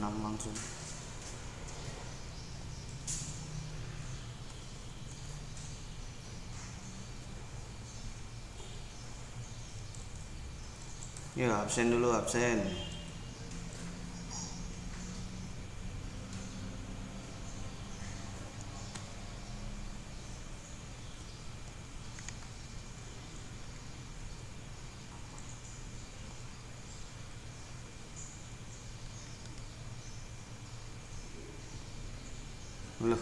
6 langsung. Ya absen dulu, absen. Loh,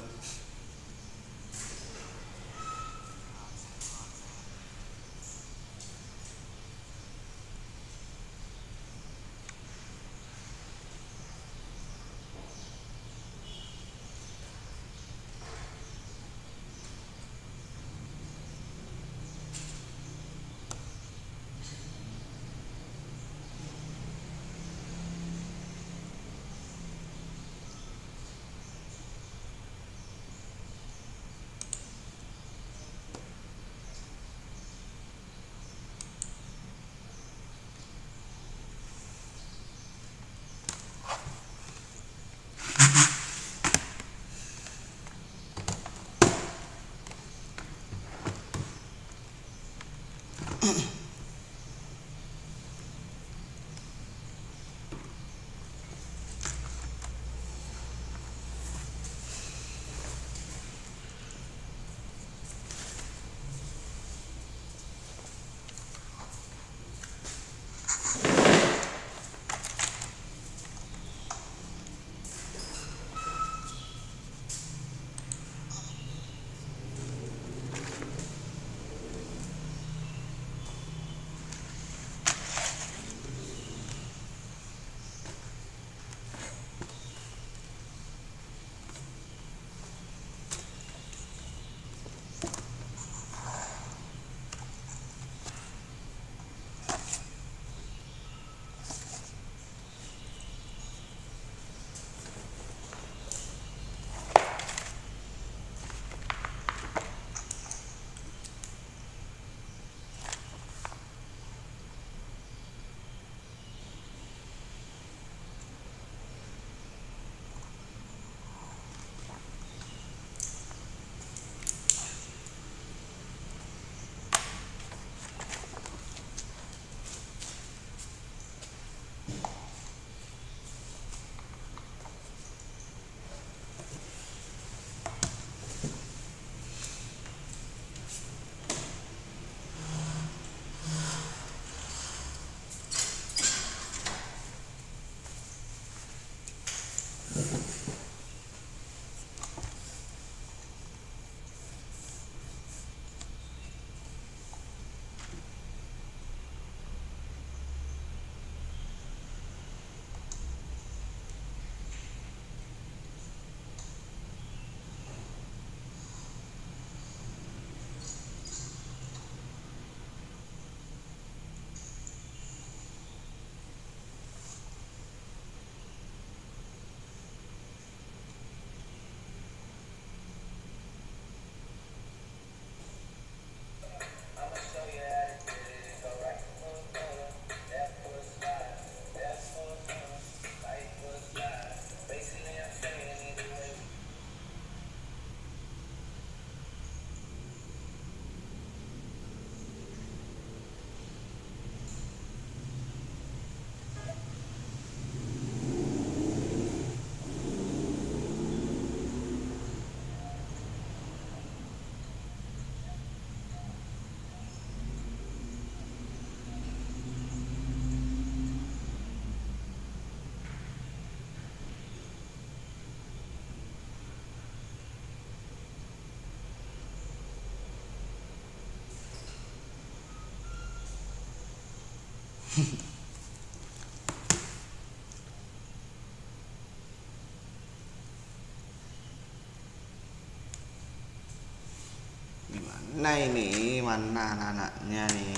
gimana ini? Mana anak-anaknya nih?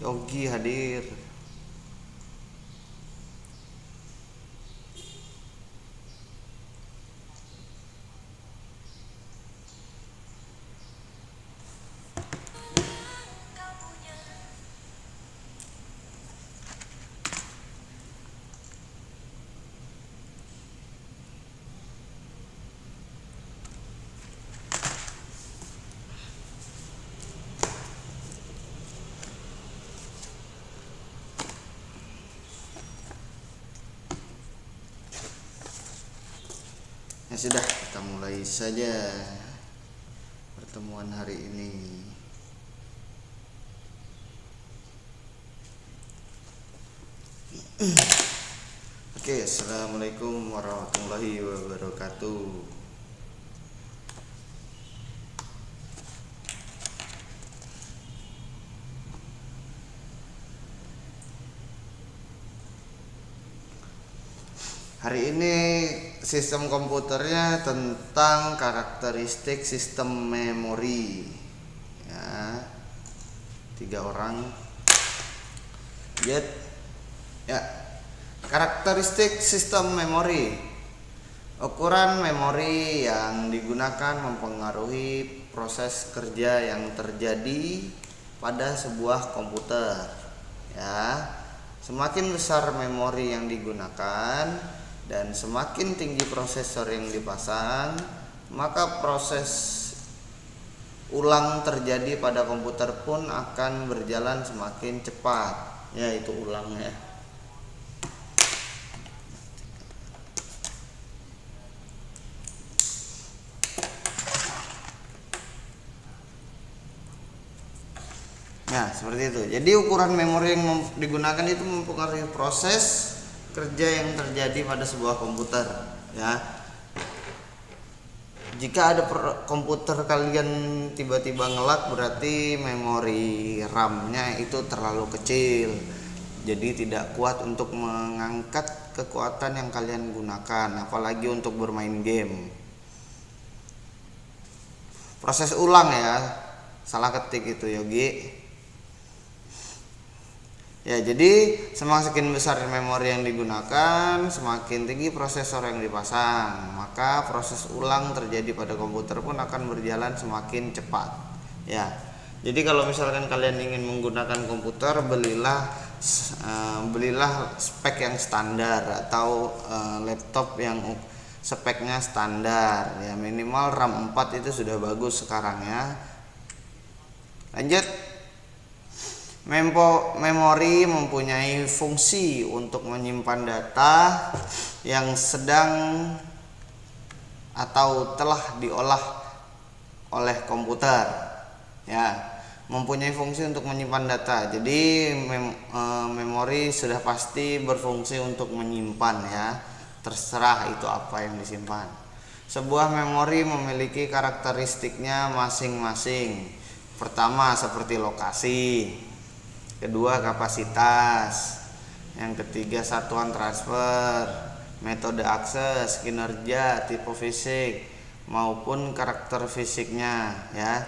Yogi hadir. Ya sudah, kita mulai saja pertemuan hari ini. Oke, assalamualaikum warahmatullahi wabarakatuh. Hari ini sistem komputernya tentang karakteristik sistem memori. Ya, 3 orang. Ya, karakteristik sistem memori. Ukuran memori yang digunakan mempengaruhi proses kerja yang terjadi pada sebuah komputer. Ya, semakin besar memori yang digunakan dan semakin tinggi prosesor yang dipasang, maka proses ulang terjadi pada komputer pun akan berjalan semakin cepat. Ya, itu ulangnya. Nah, seperti itu. Jadi ukuran memori yang digunakan itu mempengaruhi proses kerja yang terjadi pada sebuah komputer, ya. Jika ada komputer kalian tiba-tiba ngelak, berarti memori RAM-nya itu terlalu kecil, jadi tidak kuat untuk mengangkat kekuatan yang kalian gunakan, apalagi untuk bermain game. Proses ulang, ya, salah ketik itu Yogi. Ya, jadi semakin besar memori yang digunakan, semakin tinggi prosesor yang dipasang, maka proses ulang terjadi pada komputer pun akan berjalan semakin cepat. Ya, jadi kalau misalkan kalian ingin menggunakan komputer, belilah spek yang standar atau laptop yang speknya standar. Ya, minimal RAM 4 itu sudah bagus sekarang, ya. Lanjut. Memori mempunyai fungsi untuk menyimpan data yang sedang atau telah diolah oleh komputer. Ya, mempunyai fungsi untuk menyimpan data. Jadi memori sudah pasti berfungsi untuk menyimpan, ya. Terserah itu apa yang disimpan. Sebuah memori memiliki karakteristiknya masing-masing. Pertama, seperti lokasi. Kedua, kapasitas. Yang ketiga, satuan transfer, metode akses, kinerja, tipe fisik maupun karakter fisiknya, ya.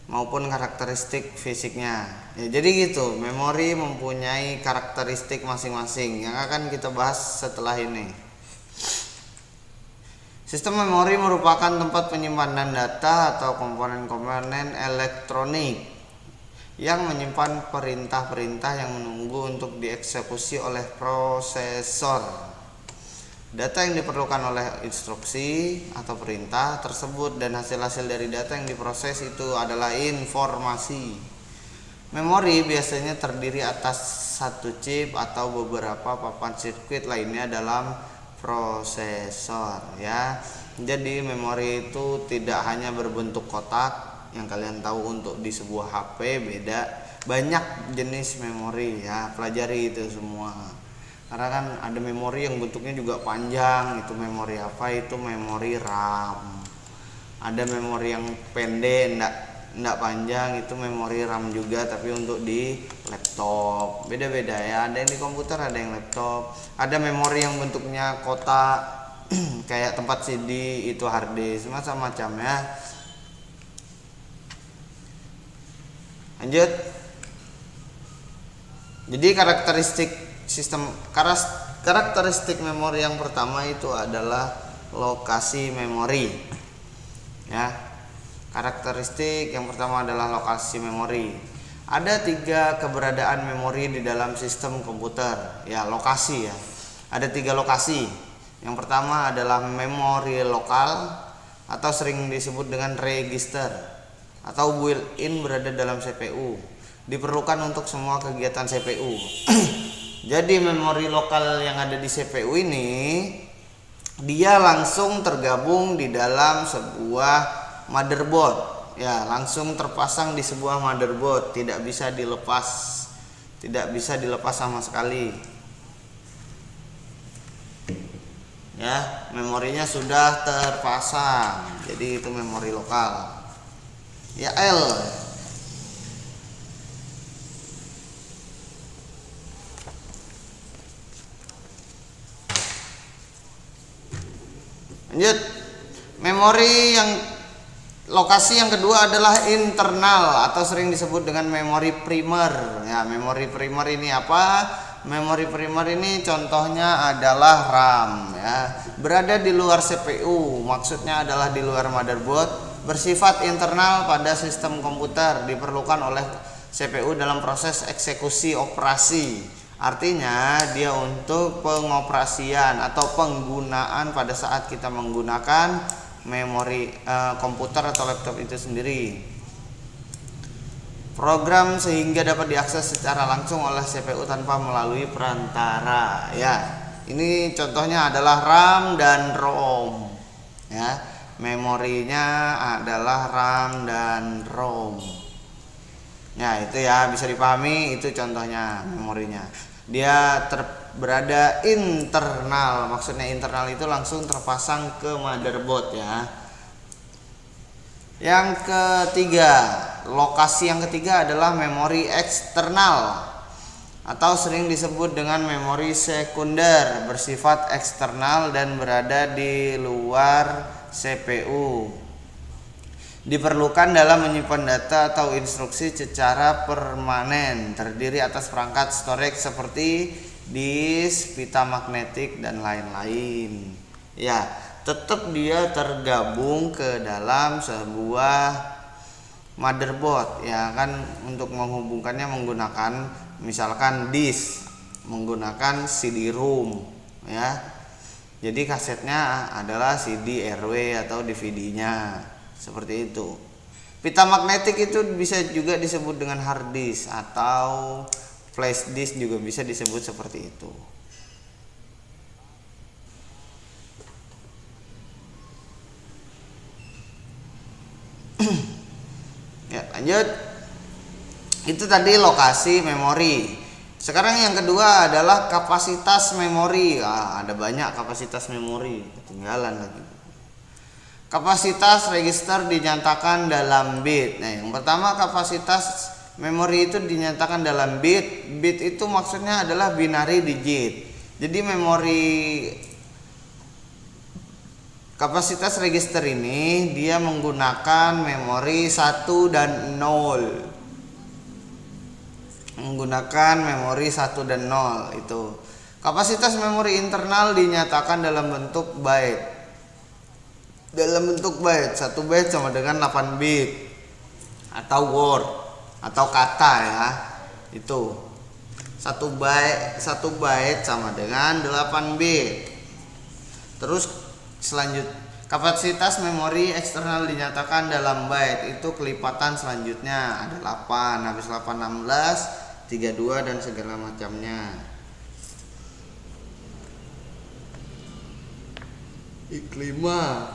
Maupun karakteristik fisiknya. Ya, jadi gitu, memori mempunyai karakteristik masing-masing yang akan kita bahas setelah ini. Sistem memori merupakan tempat penyimpanan data atau komponen-komponen elektronik yang menyimpan perintah-perintah yang menunggu untuk dieksekusi oleh prosesor. Data yang diperlukan oleh instruksi atau perintah tersebut dan hasil-hasil dari data yang diproses itu adalah informasi. Memori biasanya terdiri atas satu chip atau beberapa papan sirkuit lainnya dalam prosesor, ya. Jadi memori itu tidak hanya berbentuk kotak yang kalian tahu untuk di sebuah HP, beda. Banyak jenis memori, ya. Pelajari itu semua. Karena kan ada memori yang bentuknya juga panjang, itu memori apa? Itu memori RAM. Ada memori yang pendek, enggak panjang, itu memori RAM juga, tapi untuk di laptop. Beda-beda, ya. Ada yang di komputer, ada yang laptop. Ada memori yang bentuknya kotak kayak tempat CD, itu hard disk, macam-macam, ya. Lanjut. Jadi karakteristik memori yang pertama itu adalah lokasi memori. Ya. Karakteristik yang pertama adalah lokasi memori. Ada 3 keberadaan memori di dalam sistem komputer. Ya, lokasi ya. Ada 3 lokasi. Yang pertama adalah memori lokal atau sering disebut dengan register atau built-in berada dalam CPU. Diperlukan untuk semua kegiatan CPU. Jadi memori lokal yang ada di CPU ini dia langsung tergabung di dalam sebuah motherboard. Ya, langsung terpasang di sebuah motherboard, tidak bisa dilepas. Tidak bisa dilepas sama sekali. Ya, memorinya sudah terpasang. Jadi itu memori lokal. Ya L. Lanjut. Lokasi yang kedua adalah internal atau sering disebut dengan memori primer. Ya, memori primer ini apa? Memori primer ini contohnya adalah RAM ya. Berada di luar CPU, maksudnya adalah di luar motherboard. Bersifat internal pada sistem komputer, diperlukan oleh CPU dalam proses eksekusi operasi. Artinya dia untuk pengoperasian atau penggunaan pada saat kita menggunakan memori komputer atau laptop itu sendiri. Program sehingga dapat diakses secara langsung oleh CPU tanpa melalui perantara. Ya, ini contohnya adalah RAM dan ROM. Ya. Memorinya adalah RAM dan ROM. Ya, itu ya bisa dipahami, itu contohnya memorinya. Dia berada internal, maksudnya internal itu langsung terpasang ke motherboard ya. Yang ketiga, lokasi yang ketiga adalah memori eksternal atau sering disebut dengan memori sekunder, bersifat eksternal dan berada di luar CPU. Diperlukan dalam menyimpan data atau instruksi secara permanen, terdiri atas perangkat storage seperti disk, pita magnetik dan lain-lain. Ya, tetap dia tergabung ke dalam sebuah motherboard ya kan. Untuk menghubungkannya menggunakan misalkan disk, menggunakan CD-ROM ya. Jadi kasetnya adalah CD RW atau DVD-nya, seperti itu. Pita magnetik itu bisa juga disebut dengan hard disk atau flash disk, juga bisa disebut seperti itu. Ya, lanjut. Itu tadi lokasi memori. Sekarang yang kedua adalah kapasitas memori. Ada banyak kapasitas memori, ketinggalan lagi. Kapasitas register dinyatakan dalam bit. Nah, yang pertama kapasitas memori itu dinyatakan dalam bit. Bit itu maksudnya adalah binary digit. Jadi kapasitas register ini dia menggunakan memori 1 dan 0. Menggunakan memori 1 dan 0 itu. Kapasitas memori internal dinyatakan dalam bentuk byte. Dalam bentuk byte, 1 byte sama dengan 8 bit atau word atau kata ya. Itu. 1 byte sama dengan 8 bit. Terus selanjutnya kapasitas memori eksternal dinyatakan dalam byte, itu kelipatan selanjutnya ada 8, habis 8 16 32 dan segala macamnya. Kelima,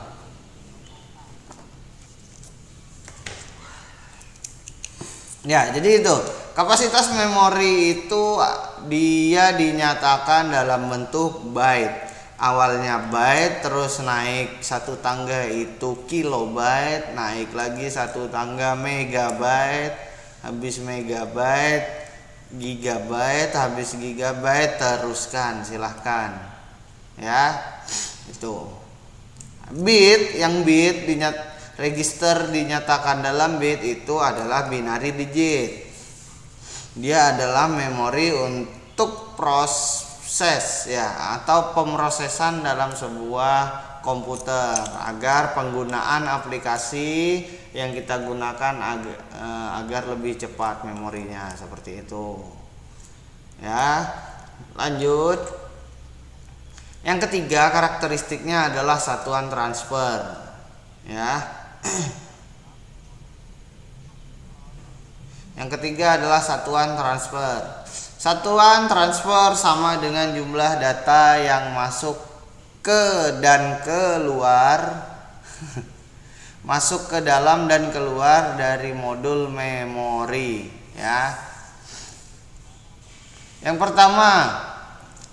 ya jadi itu kapasitas memori itu dia dinyatakan dalam bentuk byte. Awalnya byte, terus naik 1 tangga itu kilobyte, naik lagi 1 tangga megabyte, habis megabyte gigabyte, habis gigabyte teruskan, silahkan ya. Itu bit register dinyatakan dalam bit itu adalah binary digit. Dia adalah memori untuk proses ya atau pemrosesan dalam sebuah komputer agar penggunaan aplikasi yang kita gunakan agar lebih cepat memorinya, seperti itu. Ya, lanjut. Yang ketiga, karakteristiknya adalah satuan transfer. Ya. Yang ketiga adalah satuan transfer. Satuan transfer sama dengan jumlah data yang masuk ke dan keluar masuk ke dalam dan keluar dari modul memori, ya. Yang pertama,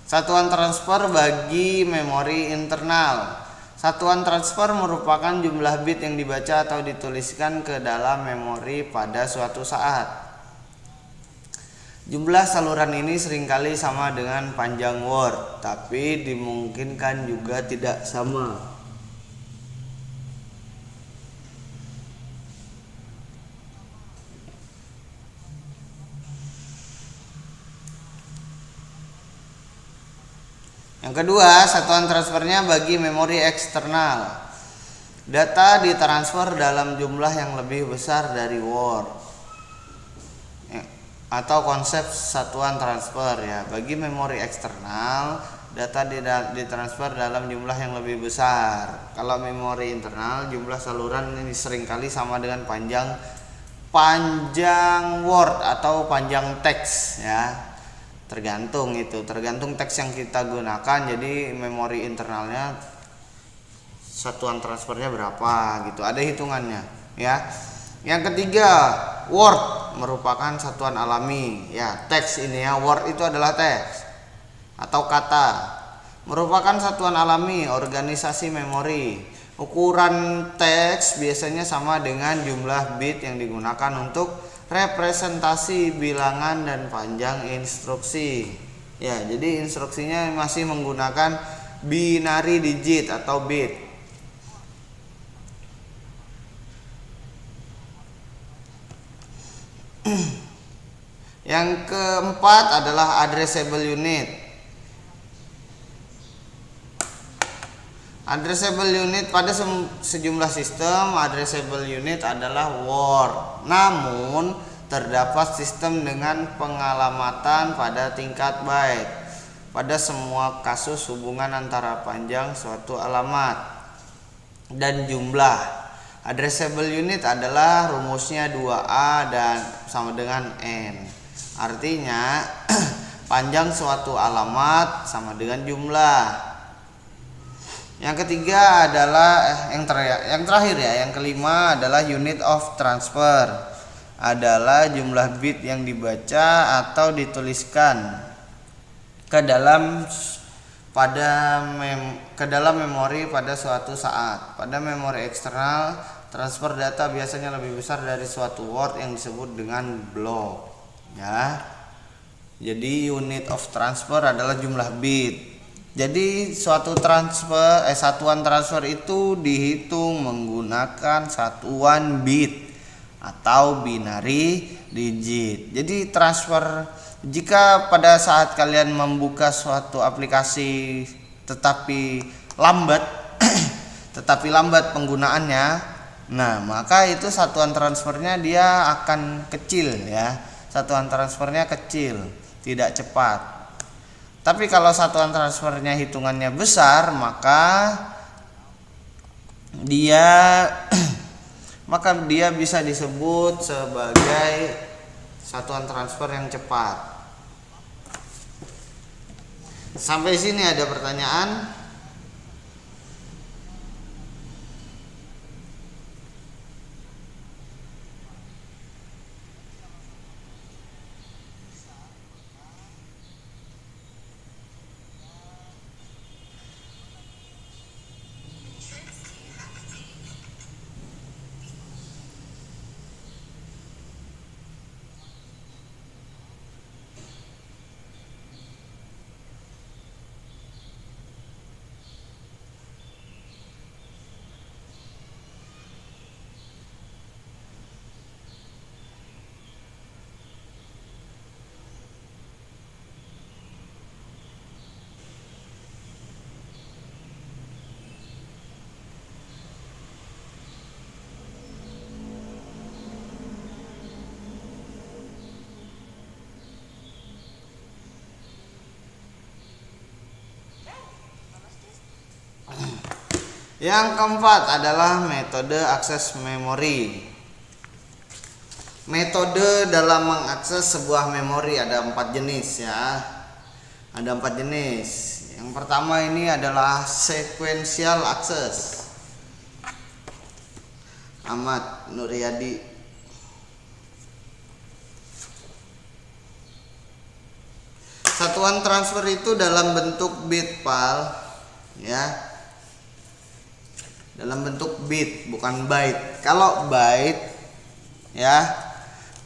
satuan transfer bagi memori internal. Satuan transfer merupakan jumlah bit yang dibaca atau dituliskan ke dalam memori pada suatu saat. Jumlah saluran ini seringkali sama dengan panjang word, tapi dimungkinkan juga tidak sama. Yang kedua, satuan transfernya bagi memori eksternal. Data ditransfer dalam jumlah yang lebih besar dari word. Atau konsep satuan transfer ya. Bagi memori eksternal, data ditransfer dalam jumlah yang lebih besar. Kalau memori internal, jumlah saluran ini seringkali sama dengan panjang word atau panjang teks ya. Tergantung teks yang kita gunakan. Jadi memori internalnya satuan transfernya berapa gitu, ada hitungannya ya. Yang ketiga, word merupakan satuan alami ya. Teks ini ya, word itu adalah teks atau kata, merupakan satuan alami organisasi memori. Ukuran teks biasanya sama dengan jumlah bit yang digunakan untuk representasi bilangan dan panjang instruksi. Ya, jadi instruksinya masih menggunakan binary digit atau bit. Yang keempat adalah addressable unit. Addressable unit pada sejumlah sistem, addressable unit adalah word. Namun terdapat sistem dengan pengalamatan pada tingkat byte. Pada semua kasus hubungan antara panjang suatu alamat dan jumlah. Addressable unit adalah rumusnya 2A dan sama dengan N. Artinya panjang suatu alamat sama dengan jumlah. Yang ketiga adalah yang terakhir ya, yang kelima adalah unit of transfer. Adalah jumlah bit yang dibaca atau dituliskan ke dalam memori pada suatu saat. Pada memori eksternal, transfer data biasanya lebih besar dari suatu word yang disebut dengan block. Ya. Jadi unit of transfer adalah jumlah bit. Jadi satuan transfer itu dihitung menggunakan satuan bit atau binary digit. Jadi jika pada saat kalian membuka suatu aplikasi tetapi lambat penggunaannya, nah maka itu satuan transfernya dia akan kecil ya. Satuan transfernya kecil, tidak cepat. Tapi kalau satuan transfernya hitungannya besar, maka dia bisa disebut sebagai satuan transfer yang cepat. Sampai sini ada pertanyaan? Yang keempat adalah metode akses memori. Metode dalam mengakses sebuah memori ada 4 jenis ya. Ada 4 jenis. Yang pertama ini adalah sequential access. Ahmad Nuryadi. Satuan transfer itu dalam bentuk bit, Pal. Ya. Dalam bentuk bit, bukan byte. Kalau byte ya,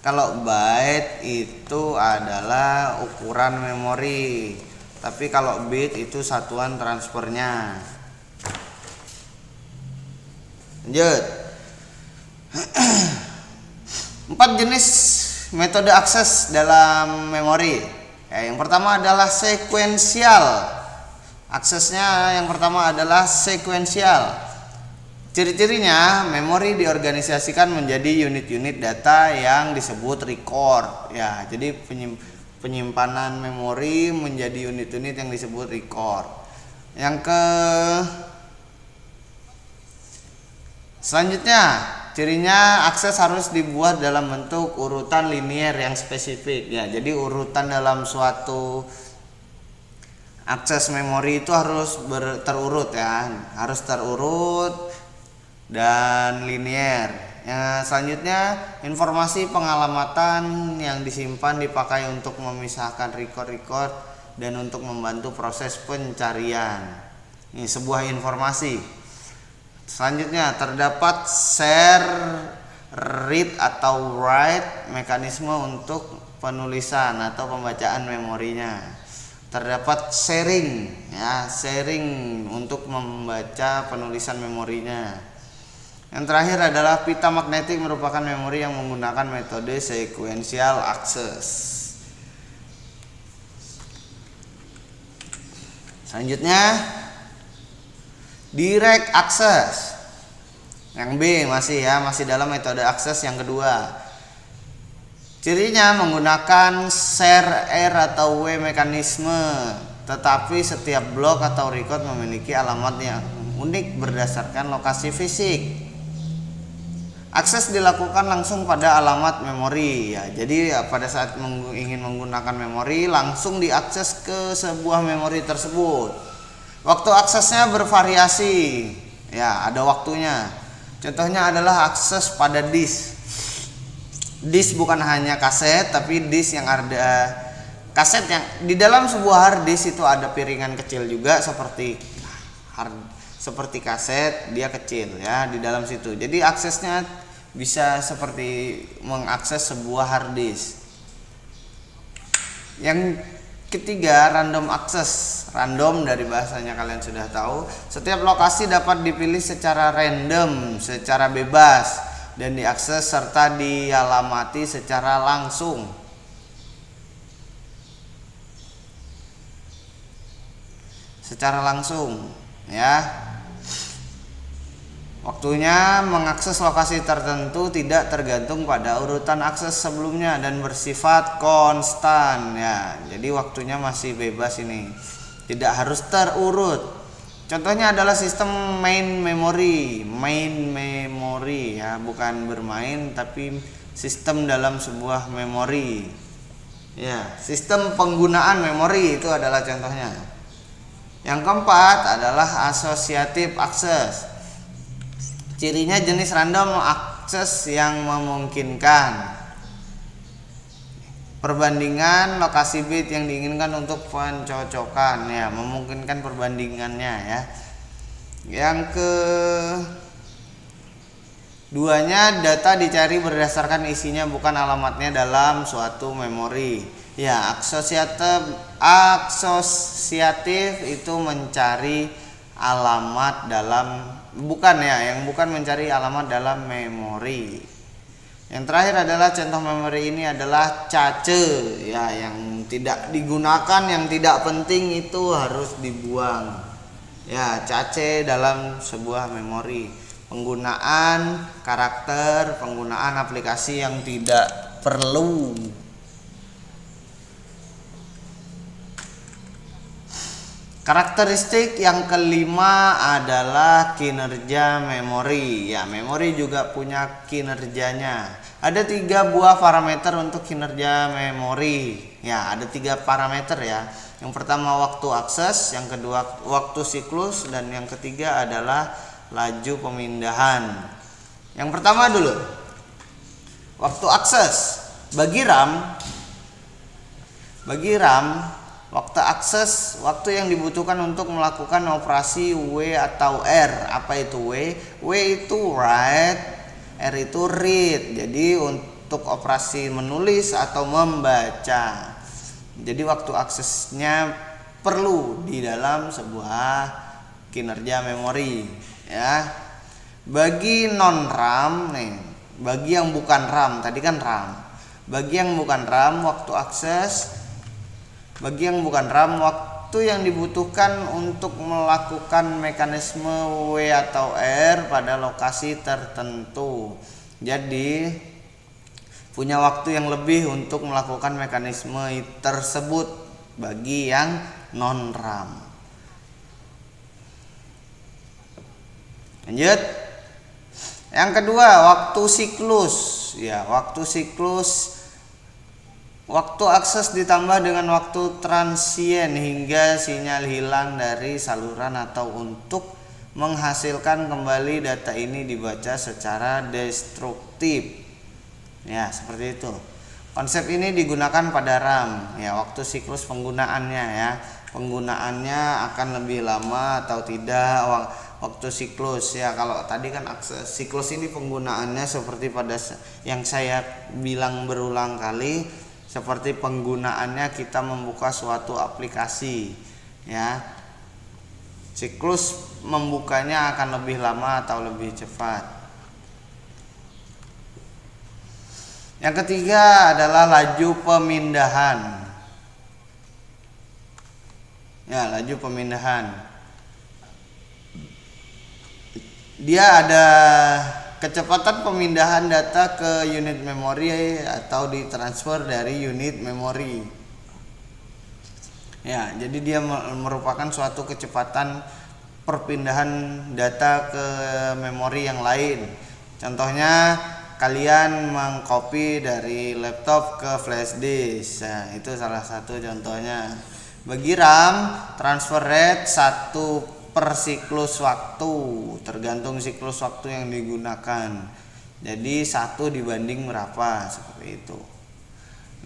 kalau byte itu adalah ukuran memori. Tapi kalau bit itu satuan transfernya. Lanjut. 4 jenis metode akses dalam memori. Ya, yang pertama adalah sequential. Aksesnya yang pertama adalah sequential. Ciri-cirinya, memori diorganisasikan menjadi unit-unit data yang disebut record. Ya, jadi penyimpanan memori menjadi unit-unit yang disebut record. Selanjutnya, cirinya akses harus dibuat dalam bentuk urutan linier yang spesifik. Ya, jadi urutan dalam suatu akses memori itu harus terurut ya, harus terurut dan linier. Yang selanjutnya, informasi pengalamatan yang disimpan dipakai untuk memisahkan record-record dan untuk membantu proses pencarian. Ini sebuah informasi. Selanjutnya, terdapat share, read atau write mekanisme untuk penulisan atau pembacaan memorinya. Terdapat sharing ya, sharing untuk membaca penulisan memorinya. Yang terakhir adalah pita magnetik, merupakan memori yang menggunakan metode sequential access. Selanjutnya, direct access. Yang B masih dalam metode akses yang kedua. Cirinya menggunakan share R atau W mekanisme, tetapi setiap blok atau record memiliki alamat yang unik berdasarkan lokasi fisik. Akses dilakukan langsung pada alamat memori ya. Jadi pada saat ingin menggunakan memori, langsung diakses ke sebuah memori tersebut. Waktu aksesnya bervariasi ya, ada waktunya. Contohnya adalah akses pada disk. Disk bukan hanya kaset, tapi disk yang ada kaset yang di dalam sebuah hard disk itu ada piringan kecil juga seperti kaset, dia kecil ya di dalam situ. Jadi aksesnya bisa seperti mengakses sebuah hard disk. Yang ketiga, random access. Random dari bahasanya kalian sudah tahu. Setiap lokasi dapat dipilih secara random, secara bebas, dan diakses serta dialamati secara langsung. Secara langsung ya. Waktunya mengakses lokasi tertentu tidak tergantung pada urutan akses sebelumnya dan bersifat konstan ya. Jadi waktunya masih bebas ini. Tidak harus terurut. Contohnya adalah sistem main memory ya, bukan bermain tapi sistem dalam sebuah memori. Ya, sistem penggunaan memori itu adalah contohnya. Yang keempat adalah associative access. Cirinya jenis random access yang memungkinkan perbandingan lokasi bit yang diinginkan untuk pencocokan ya, memungkinkan perbandingannya ya. Yang keduanya, data dicari berdasarkan isinya bukan alamatnya dalam suatu memori. Ya, asosiatif itu mencari alamat dalam yang bukan mencari alamat dalam memori. Yang terakhir adalah contoh memori ini adalah cache ya, yang tidak digunakan, yang tidak penting itu harus dibuang. Ya, cache dalam sebuah memori. Penggunaan karakter, penggunaan aplikasi yang tidak perlu. Karakteristik yang kelima adalah kinerja memori. Ya, memori juga punya kinerjanya. Ada 3 buah parameter untuk kinerja memori. Ya, ada 3 parameter ya. Yang pertama waktu akses, yang kedua waktu siklus, dan yang ketiga adalah laju pemindahan. Yang pertama dulu, waktu akses. Bagi RAM, waktu akses, waktu yang dibutuhkan untuk melakukan operasi W atau R. Apa itu W? W itu write, R itu read. Jadi untuk operasi menulis atau membaca. Jadi waktu aksesnya perlu di dalam sebuah kinerja memori, ya. Bagi non RAM nih, bagi yang bukan RAM, tadi kan RAM. Bagi yang bukan RAM, waktu akses. Bagi yang bukan RAM, waktu yang dibutuhkan untuk melakukan mekanisme W atau R pada lokasi tertentu. Jadi punya waktu yang lebih untuk melakukan mekanisme tersebut bagi yang non RAM. Lanjut. Yang kedua, waktu siklus. Ya, waktu siklus, waktu akses ditambah dengan waktu transien hingga sinyal hilang dari saluran atau untuk menghasilkan kembali data ini dibaca secara destruktif. Ya, seperti itu. Konsep ini digunakan pada RAM. Ya, waktu siklus penggunaannya ya. Penggunaannya akan lebih lama atau tidak waktu siklus ya. Kalau tadi kan akses, siklus ini penggunaannya seperti pada yang saya bilang berulang kali, seperti penggunaannya kita membuka suatu aplikasi ya. Siklus membukanya akan lebih lama atau lebih cepat. Yang ketiga adalah laju pemindahan. Ya, laju pemindahan. Dia ada kecepatan pemindahan data ke unit memori atau ditransfer dari unit memori. Ya, jadi dia merupakan suatu kecepatan perpindahan data ke memori yang lain. Contohnya kalian mengcopy dari laptop ke flash disk. Nah, itu salah satu contohnya. Bagi RAM, transfer rate 1 per siklus waktu, tergantung siklus waktu yang digunakan. Jadi 1 dibanding berapa, seperti itu.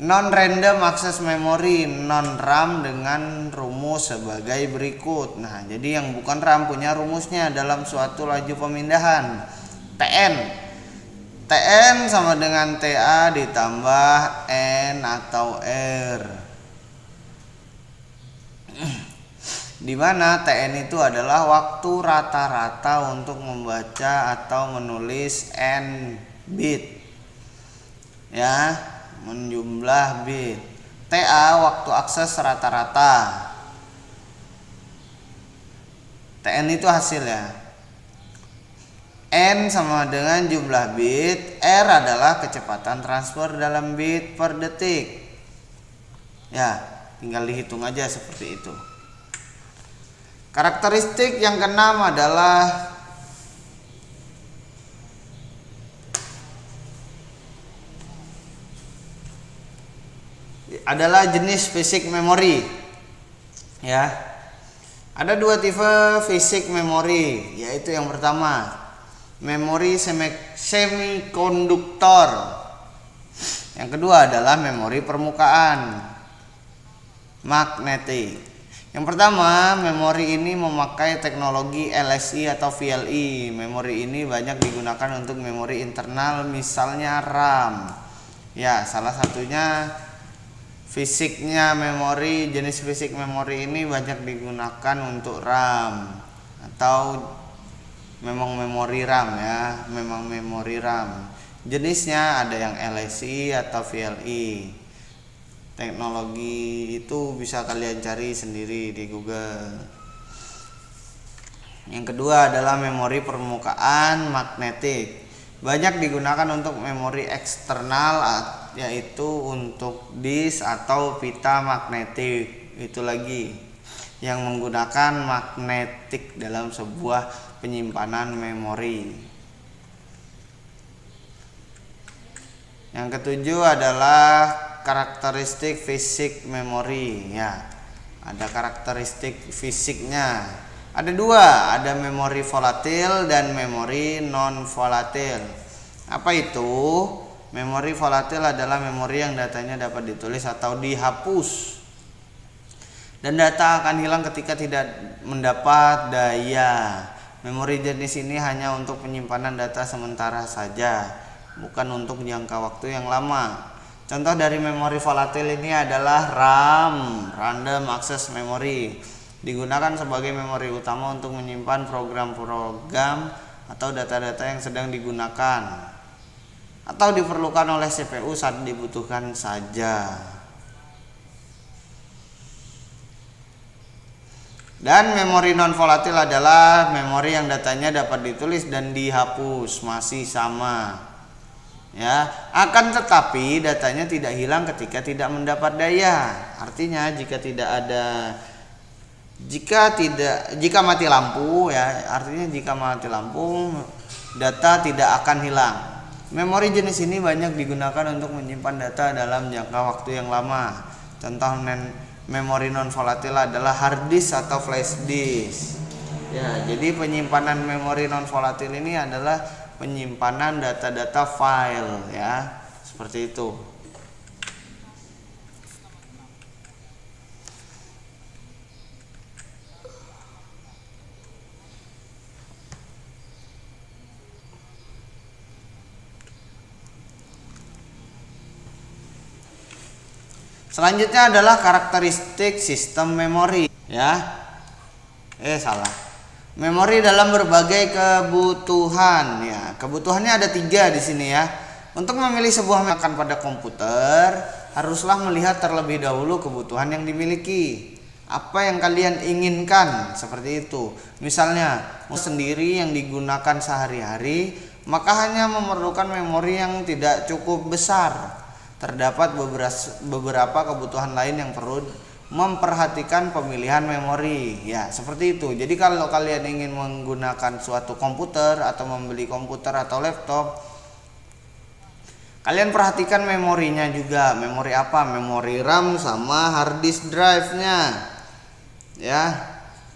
Non random access memory, non RAM dengan rumus sebagai berikut. Nah, jadi yang bukan RAM punya rumusnya dalam suatu laju pemindahan. TN sama dengan TA ditambah N atau R. Di mana TN itu adalah waktu rata-rata untuk membaca atau menulis N bit. Ya, menjumlah bit. TA waktu akses rata-rata. TN itu hasil ya. N sama dengan jumlah bit, R adalah kecepatan transfer dalam bit per detik. Ya, tinggal dihitung aja seperti itu. Karakteristik yang keenam adalah jenis fisik memori. Ya. Ada 2 tipe fisik memori, yaitu yang pertama, memori semikonduktor. Yang kedua adalah memori permukaan magnetik. Yang pertama, memori ini memakai teknologi LSI atau VLI. Memori ini banyak digunakan untuk memori internal, misalnya RAM. Ya, salah satunya fisiknya memori, jenis fisik memori ini banyak digunakan untuk RAM atau memang memori RAM ya, memang memori RAM. Jenisnya ada yang LSI atau VLI. Teknologi itu bisa kalian cari sendiri di Google. Yang kedua adalah memori permukaan magnetik. Banyak digunakan untuk memori eksternal, yaitu untuk disk atau pita magnetik. Itu lagi. yang menggunakan magnetik dalam sebuah penyimpanan memori. Yang ketujuh adalah karakteristik fisik memori. Ya, ada karakteristik fisiknya. Ada dua, ada memori volatil dan memori non volatil. Apa itu? Memori volatil adalah memori yang datanya dapat ditulis atau dihapus, dan data akan hilang ketika tidak mendapat daya. Memori jenis ini hanya untuk penyimpanan data sementara saja, bukan untuk jangka waktu yang lama. Contoh dari memori volatil ini adalah RAM, Random Access Memory. Digunakan sebagai memori utama untuk menyimpan program-program atau data-data yang sedang digunakan atau diperlukan oleh CPU saat dibutuhkan saja. Dan memori non volatil adalah memori yang datanya dapat ditulis dan dihapus, masih sama. Ya, akan tetapi datanya tidak hilang ketika tidak mendapat daya. Artinya jika mati lampu, ya, artinya jika mati lampu data tidak akan hilang. Memori jenis ini banyak digunakan untuk menyimpan data dalam jangka waktu yang lama. Contoh memori non volatil adalah hard disk atau flash disk. Ya, jadi penyimpanan memori non volatil ini adalah penyimpanan data-data file, ya, seperti itu. Selanjutnya adalah karakteristik sistem memori, ya. Memori dalam berbagai kebutuhan, ya. Kebutuhannya ada 3 di sini, ya. Untuk memilih sebuah makan pada komputer, haruslah melihat terlebih dahulu kebutuhan yang dimiliki. Apa yang kalian inginkan, seperti itu. Misalnya, sendiri yang digunakan sehari-hari, maka hanya memerlukan memori yang tidak cukup besar. Terdapat beberapa kebutuhan lain yang perlu memperhatikan pemilihan memori, ya, seperti itu. Jadi kalau kalian ingin menggunakan suatu komputer atau membeli komputer atau laptop, kalian perhatikan memorinya juga. Memori apa? Memori RAM sama hard disk drive-nya, ya,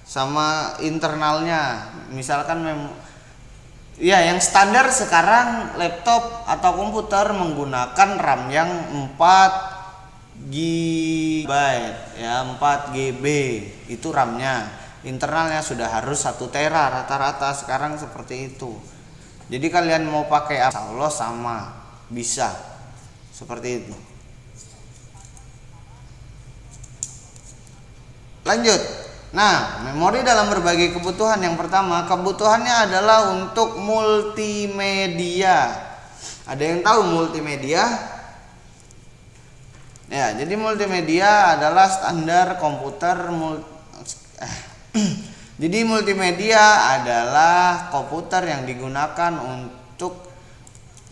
sama internalnya. Misalkan yang standar sekarang laptop atau komputer menggunakan RAM yang 4 GB, ya, 4 GB itu RAM-nya. Internalnya sudah harus 1 tera rata-rata sekarang seperti itu. Jadi kalian mau pakai apa? Insya Allah sama, bisa seperti itu. Lanjut. Nah, memori dalam berbagai kebutuhan. Yang pertama, kebutuhannya adalah untuk multimedia. Ada yang tahu multimedia? Ya, jadi multimedia adalah standar komputer. Jadi multimedia adalah komputer yang digunakan untuk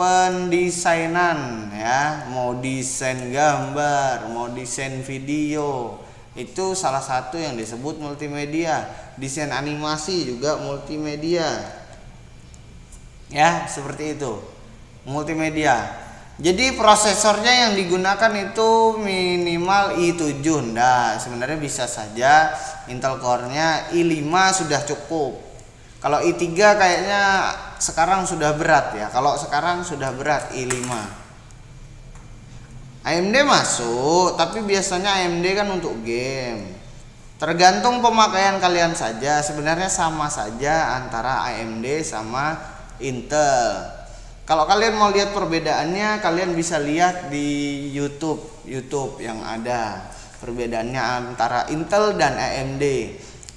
pendesainan, ya, mau desain gambar, mau desain video. Itu salah satu yang disebut multimedia. Desain animasi juga multimedia, ya, seperti itu multimedia. Jadi prosesornya yang digunakan itu minimal i7. Nah, sebenarnya bisa saja Intel Core-nya i5 sudah cukup. Kalau i3 kayaknya sekarang sudah berat, ya. Kalau sekarang sudah berat i5. AMD masuk, tapi biasanya AMD kan untuk game. Tergantung pemakaian kalian saja. Sebenarnya sama saja antara AMD sama Intel. Kalau kalian mau lihat perbedaannya, kalian bisa lihat di YouTube yang ada perbedaannya antara Intel dan AMD.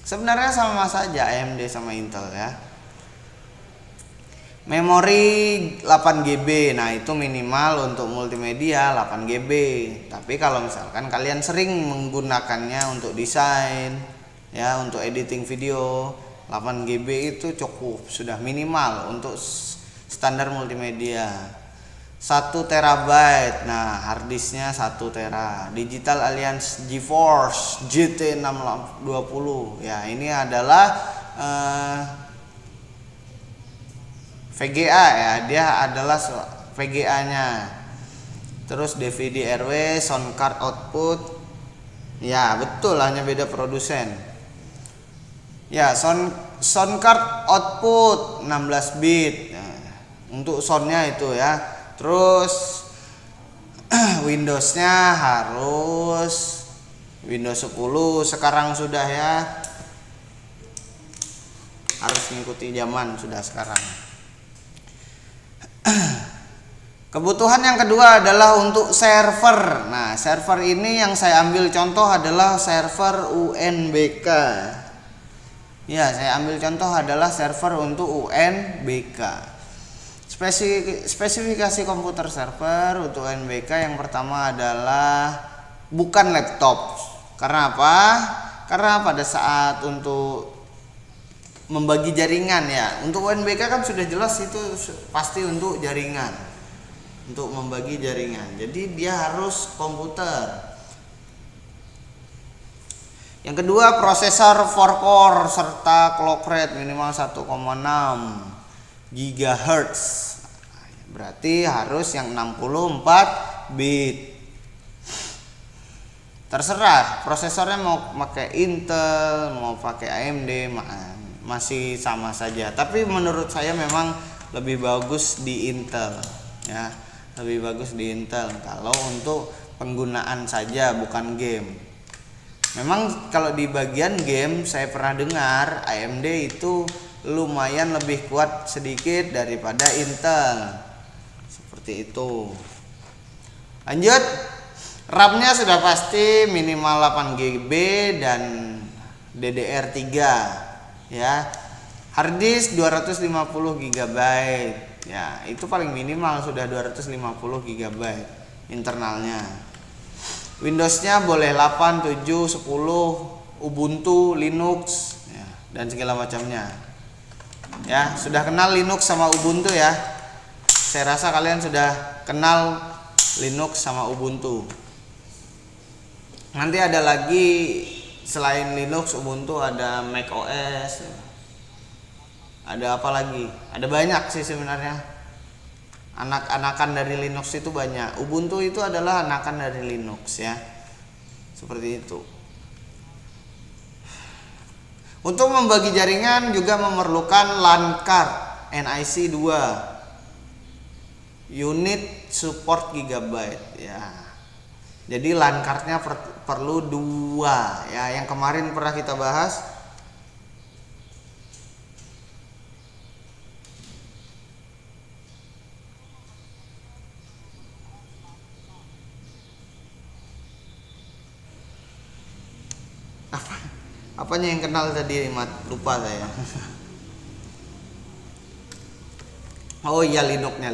Sebenarnya sama saja AMD sama Intel, ya. Memori 8 GB, nah itu minimal untuk multimedia 8 GB. Tapi kalau misalkan kalian sering menggunakannya untuk desain, ya, untuk editing video, 8 GB itu cukup, sudah minimal untuk standar multimedia. 1 TB. Nah, harddisknya 1 TB. Digital Alliance GeForce GT 620. Ya, ini adalah VGA ya, dia adalah VGA-nya. Terus DVD RW, sound card output. Ya, betul, hanya beda produsen. Ya, sound card output 16 bit. Nah, untuk soundnya itu ya. Terus Windows-nya harus Windows 10 sekarang sudah ya. Harus mengikuti zaman sudah sekarang. Kebutuhan yang kedua adalah untuk server. Nah, server ini yang saya ambil contoh adalah server UNBK. Ya, saya ambil contoh adalah server untuk UNBK. Spesifikasi komputer server untuk UNBK yang pertama adalah bukan laptop. Karena apa? Karena pada saat untuk membagi jaringan ya, untuk UNBK kan sudah jelas itu pasti untuk jaringan, untuk membagi jaringan. Jadi dia harus komputer. Yang kedua, prosesor 4-core serta clock rate minimal 1,6 GHz. Berarti harus yang 64 bit. Terserah prosesornya mau pakai Intel, mau pakai AMD, masih sama saja. Tapi menurut saya memang lebih bagus di Intel ya. Lebih bagus di Intel kalau untuk penggunaan saja, bukan game. Memang kalau di bagian game saya pernah dengar AMD itu lumayan lebih kuat sedikit daripada Intel. Seperti itu. Lanjut, RAM-nya sudah pasti minimal 8 GB dan DDR3 ya. Harddisk 250 GB. Ya, itu paling minimal sudah 250 GB internalnya. Windowsnya boleh 8, 7, 10, Ubuntu, Linux ya, dan segala macamnya. Ya, sudah kenal Linux sama Ubuntu ya. Saya rasa kalian sudah kenal Linux sama Ubuntu. Nanti ada lagi selain Linux, Ubuntu, ada macOS. Ada apa lagi? Ada banyak sih sebenarnya. Anak-anakan dari Linux itu banyak. Ubuntu itu adalah anakan dari Linux ya. Seperti itu. Untuk membagi jaringan juga memerlukan LAN card NIC 2. Unit support gigabyte ya. Jadi LAN cardnya perlu 2 ya. Yang kemarin pernah kita bahas. Apanya yang kenal tadi, lupa saya. Oh iya, Linux-nya.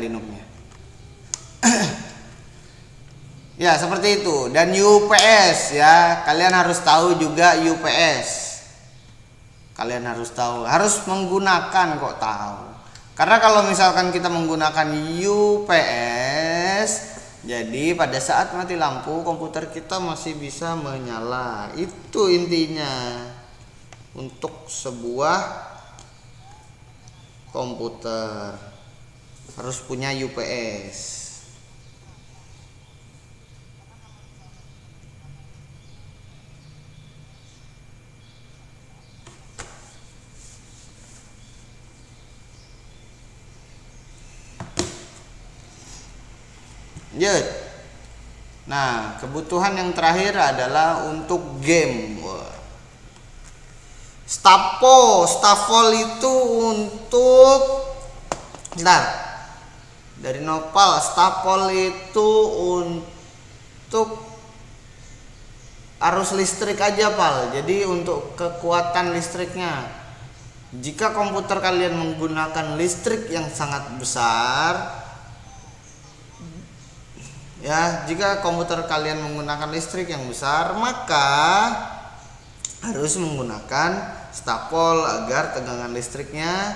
Ya, seperti itu. Dan UPS ya, kalian harus tahu juga UPS. Kalian harus tahu, harus menggunakan kok tahu. Karena kalau misalkan kita menggunakan UPS, jadi pada saat mati lampu komputer kita masih bisa menyala. Itu intinya untuk sebuah komputer harus punya UPS. Nah, kebutuhan yang terakhir adalah untuk game. Stafol itu untuk dari Nopal. Stafol itu untuk arus listrik aja, Pal. Jadi untuk kekuatan listriknya. Jika komputer kalian menggunakan listrik yang sangat besar, ya, jika komputer kalian menggunakan listrik yang besar, maka harus menggunakan stafol agar tegangan listriknya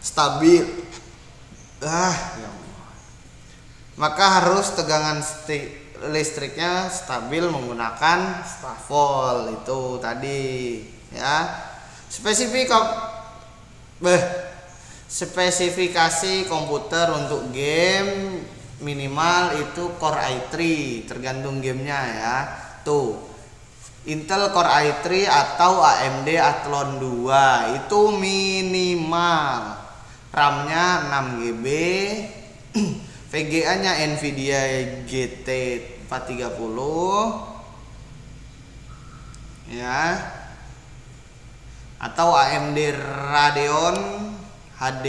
stabil. Ya Allah. maka harus tegangan listriknya stabil menggunakan staf volt itu tadi ya. Spesifikasi komputer untuk game minimal itu Core i3, tergantung gamenya ya. Tuh, Intel Core i3 atau AMD Athlon 2 itu minimal. RAM-nya 6GB, VGA-nya Nvidia GT 430 ya, atau AMD Radeon HD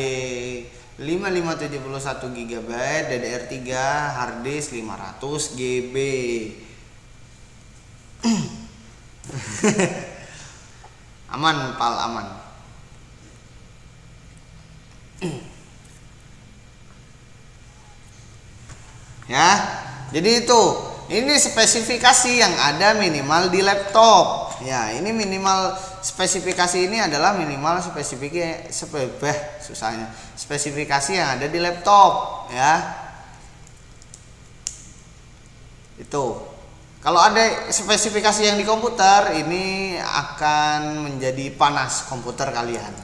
5571 GB DDR3 harddisk 500 GB. Aman pal, aman. Ya, jadi ini spesifikasi yang ada minimal di laptop. Ya, ini minimal spesifikasi ini adalah minimal spesifikasi yang ada di laptop ya. Itu. Kalau ada spesifikasi yang di komputer, ini akan menjadi panas komputer kalian.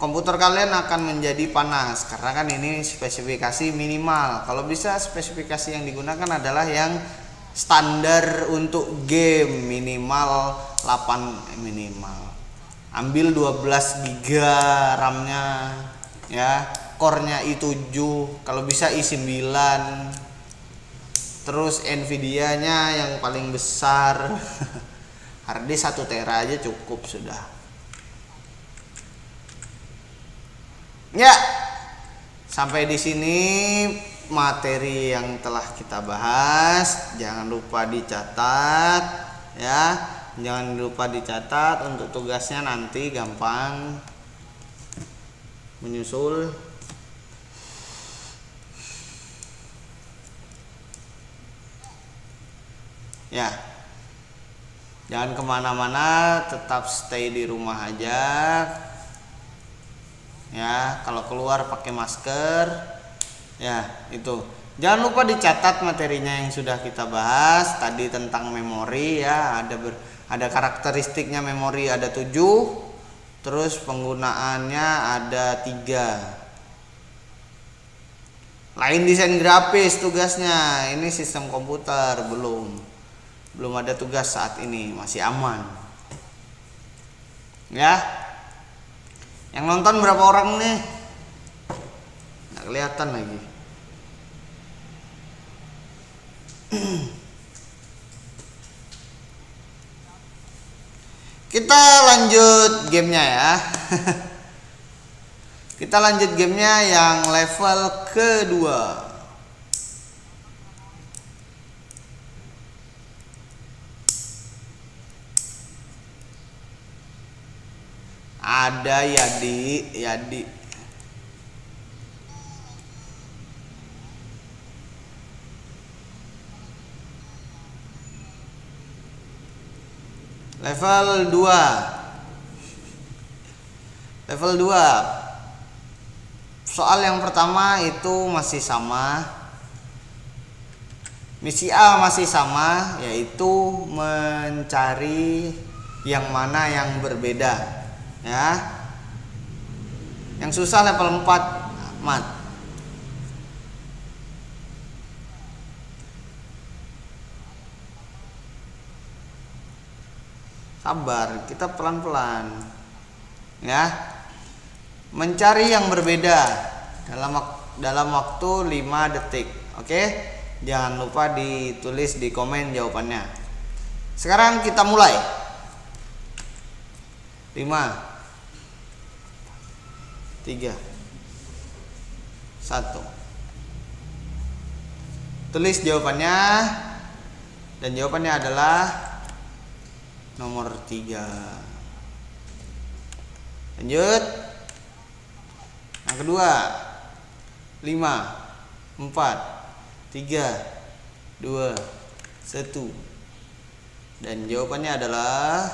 Komputer kalian akan menjadi panas karena kan ini spesifikasi minimal. Kalau bisa spesifikasi yang digunakan adalah yang standar untuk game minimal 8 minimal. Ambil 12 GB RAM-nya ya, core-nya i7, kalau bisa i9. Terus Nvidia-nya yang paling besar. Harddisk 1 tera aja cukup sudah. Ya, sampai di sini materi yang telah kita bahas. Jangan lupa dicatat ya. Jangan lupa dicatat untuk tugasnya, nanti gampang menyusul. Ya, jangan kemana-mana, tetap stay di rumah aja. Ya, kalau keluar pakai masker. Ya, itu. Jangan lupa dicatat materinya yang sudah kita bahas tadi tentang memori ya. Ada karakteristiknya memori ada 7. Terus penggunaannya ada 3. Lain desain grafis tugasnya. Ini sistem komputer belum ada tugas saat ini, masih aman. Ya. Yang nonton berapa orang nih? Nggak kelihatan lagi. Kita lanjut gamenya ya. Kita lanjut gamenya yang level kedua. Ada Yadi. Level 2. Soal yang pertama itu masih sama. Misi A masih sama, yaitu mencari yang mana yang berbeda. Ya, yang susah level 4 mat. Sabar, kita pelan-pelan ya. Mencari yang berbeda dalam waktu 5 detik. Oke, jangan lupa ditulis di komen jawabannya. Sekarang kita mulai. 5 3 1. Tulis jawabannya, dan jawabannya adalah nomor 3. Lanjut. Yang kedua. 5 4 3 2 1. Dan jawabannya adalah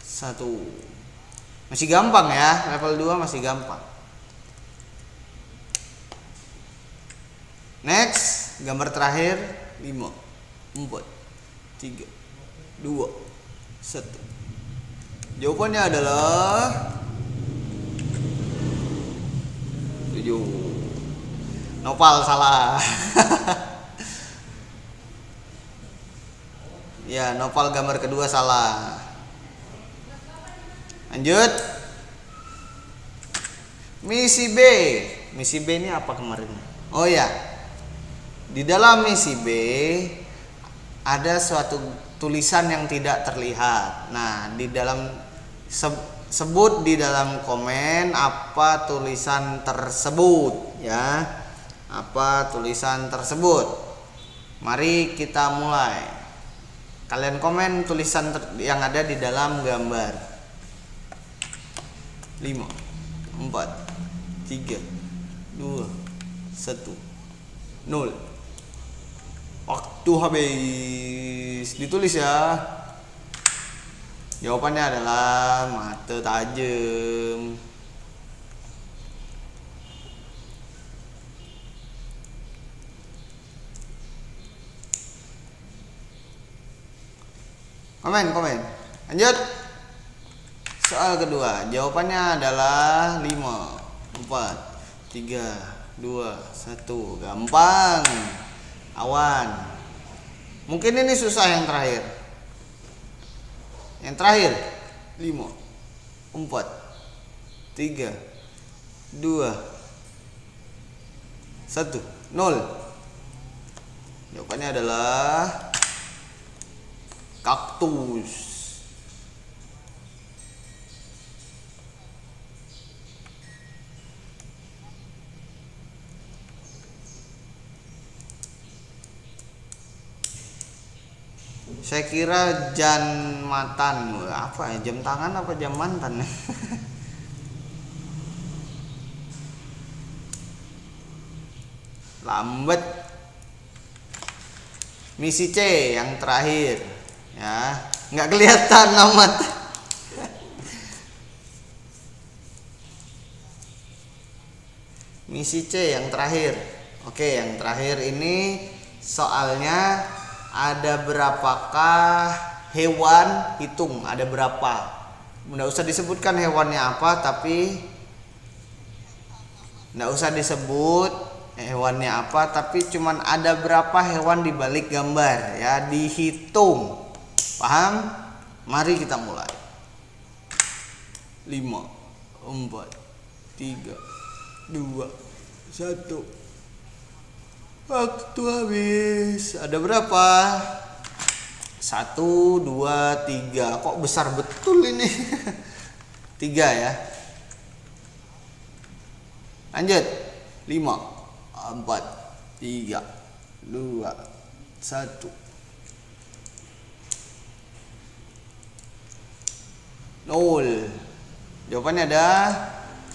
1. Masih gampang ya, level 2 masih gampang. Next, gambar terakhir 5 4 3 2 1. Jawabannya adalah 7. Nopal salah. Ya, Nopal gambar kedua salah. Lanjut. Misi B. Misi B ini apa kemarin? Oh ya. Di dalam misi B ada suatu tulisan yang tidak terlihat. Nah, di dalam sebut di dalam komen apa tulisan tersebut ya. Apa tulisan tersebut? Mari kita mulai. Kalian komen tulisan yang ada di dalam gambar. 5 4 3 2 1 0. Waktu habis. Ditulis ya. Jawabannya adalah mata tajam. Komen. Lanjut. Soal kedua. Jawabannya adalah 5 4 3 2 1. Gampang. Awan. Mungkin ini susah yang terakhir. Yang terakhir 5 4 3 2 1 0. Jawabannya adalah kaktus. Saya kira janmatan. Apa ya? Jam tangan apa jam mantan? Lambat. Misi C yang terakhir ya. Nggak kelihatan amat. Misi C yang terakhir. Oke, yang terakhir ini soalnya ada berapakah hewan, hitung ada berapa. Nggak usah disebutkan hewannya apa, tapi nggak usah disebut hewannya apa, tapi cuman ada berapa hewan di balik gambar ya, dihitung. Paham? Mari kita mulai. 5 4 3 2 1. Waktu habis. Ada berapa? 1 2 3. Kok besar betul ini? 3 ya. Lanjut. 5 4 3 2 1. Nol. Jawabannya ada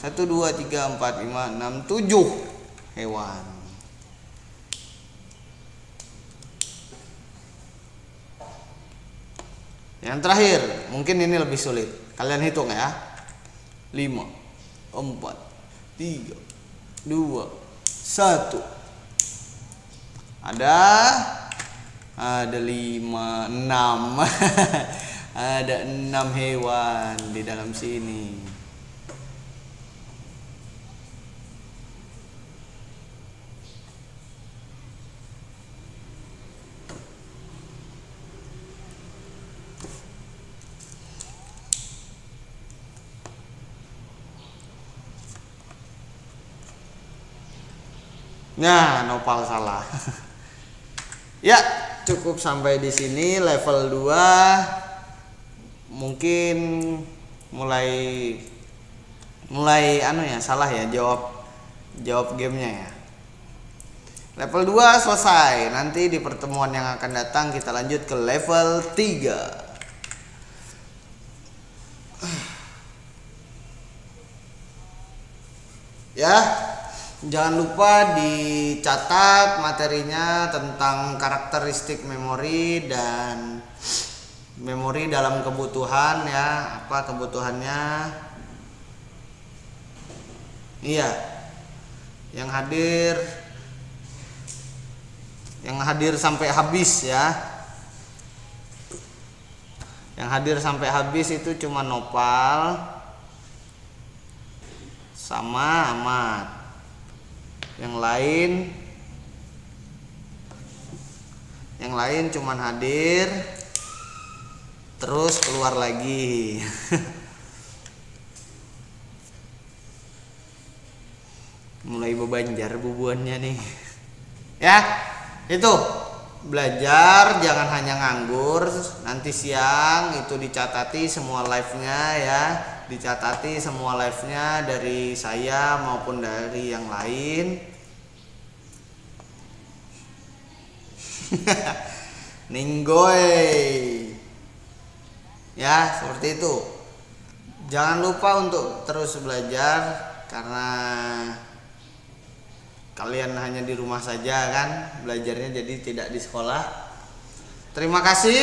1 2 3 4 5 6 7 hewan. Yang terakhir, mungkin ini lebih sulit. Kalian hitung ya. 5 4 3 2 1. Ada 5 6. Ada 6 hewan di dalam sini. Nah, Nopal salah. Ya, cukup sampai di sini level 2. Mungkin mulai salah ya jawab gamenya ya. Level 2 selesai. Nanti di pertemuan yang akan datang kita lanjut ke level 3. Ya. Jangan lupa dicatat materinya tentang karakteristik memori dan memori dalam kebutuhan ya. Apa kebutuhannya? Iya. Yang hadir Yang hadir sampai habis ya. Yang hadir sampai habis itu cuma Nopal sama Ahmad. Yang lain cuman hadir terus keluar lagi. Mulai bebanjar bubuannya nih. Ya, itu belajar jangan hanya nganggur. Nanti siang itu dicatati semua live-nya ya, dicatati semua live-nya dari saya maupun dari yang lain. Ninggoy ya, seperti itu. Jangan lupa untuk terus belajar karena kalian hanya di rumah saja kan belajarnya, jadi tidak di sekolah. Terima kasih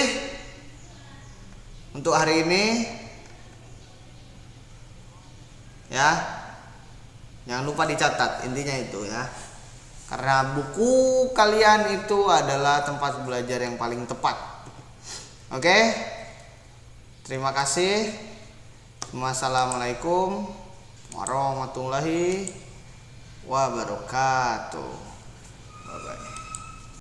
untuk hari ini ya. Jangan lupa dicatat, intinya itu ya, karena buku kalian itu adalah tempat belajar yang paling tepat. Oke, terima kasih. Wassalamualaikum warahmatullahi wabarakatuh.